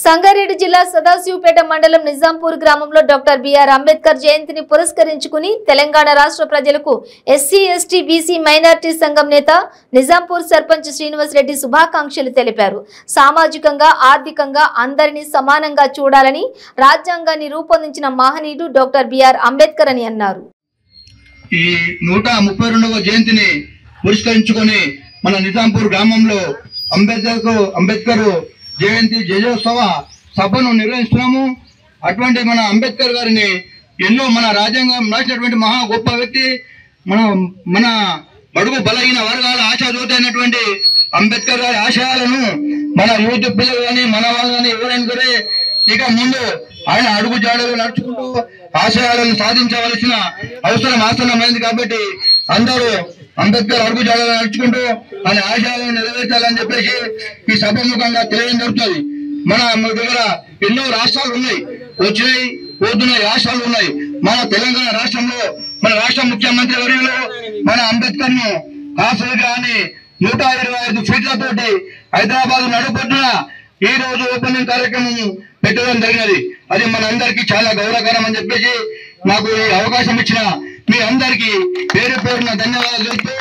సంగారెడ్డి జిల్లా సదాశివపేట మండలం నిజాంపూర్ గ్రామంలో డాక్టర్ బిఆర్ అంబేద్కర్ జయంతిని పురస్కరించుకుని తెలంగాణ రాష్ట్ర ప్రజలకు ఎస్సీ ఎస్టీ బీసీ మైనారిటీ సంఘం నేత నిజాంపూర్ సర్పంచ్ శ్రీనివాస్ రెడ్డి శుభాకాంక్షలు తెలిపారు. సామాజికంగా ఆర్థికంగా అందరినీ సమానంగా చూడాలని రాజ్యాంగాన్ని రూపొందించిన మహనీయుడు డాక్టర్ బిఆర్ అంబేద్కర్ అని అన్నారు. ఈ 132వ జయంతిని పురస్కరించుకొని మన నిజాంపూర్ గ్రామంలో అంబేద్కర్ జయంతి జయోత్సవ సభను నిర్వహిస్తున్నాము. అటువంటి మన అంబేద్కర్ గారిని ఎన్నో మన రాజ్యాంగం రాసినటువంటి మహా గొప్ప వ్యక్తి, మన బడుగు బలహీన వర్గాల ఆశాజ్యోతి అయినటువంటి అంబేద్కర్ గారి ఆశయాలను మన యూత్ పిల్లలు కానీ మన వాళ్ళు కానీ ఎవరైనా సరే ఇక ముందు ఆయన అడుగు జాడలు నడుచుకుంటూ ఆశయాలను సాధించవలసిన అవసరం ఆసన్నమైంది. కాబట్టి అందరూ అంబేద్కర్ అడుగు జాడలు నడుచుకుంటూ ఆయన ఆశయాలను నెరవేర్చాలని చెప్పేసి ఈ సభాముఖంగా తెలియడం జరుగుతుంది. మన దగ్గర ఎన్నో రాష్ట్రాలు ఉన్నాయి, వచ్చినాయి పోతున్నాయి రాష్ట్రాలు ఉన్నాయి. మన తెలంగాణ రాష్ట్రంలో మన రాష్ట్ర ముఖ్యమంత్రి వర్యులు మన అంబేద్కర్ ను కాసు విగ్రహాన్ని 125 ఫీట్లతోటి హైదరాబాద్ నడుపుతున్న ఈ రోజు ఓపెనింగ్ కార్యక్రమం పెట్టడం జరిగినది. అది మన అందరికీ చాలా గౌరవకరం అని చెప్పేసి నాకు ఈ అవకాశం ఇచ్చిన మీ అందరికీ పేరు పేరున ధన్యవాదాలు చెప్తూ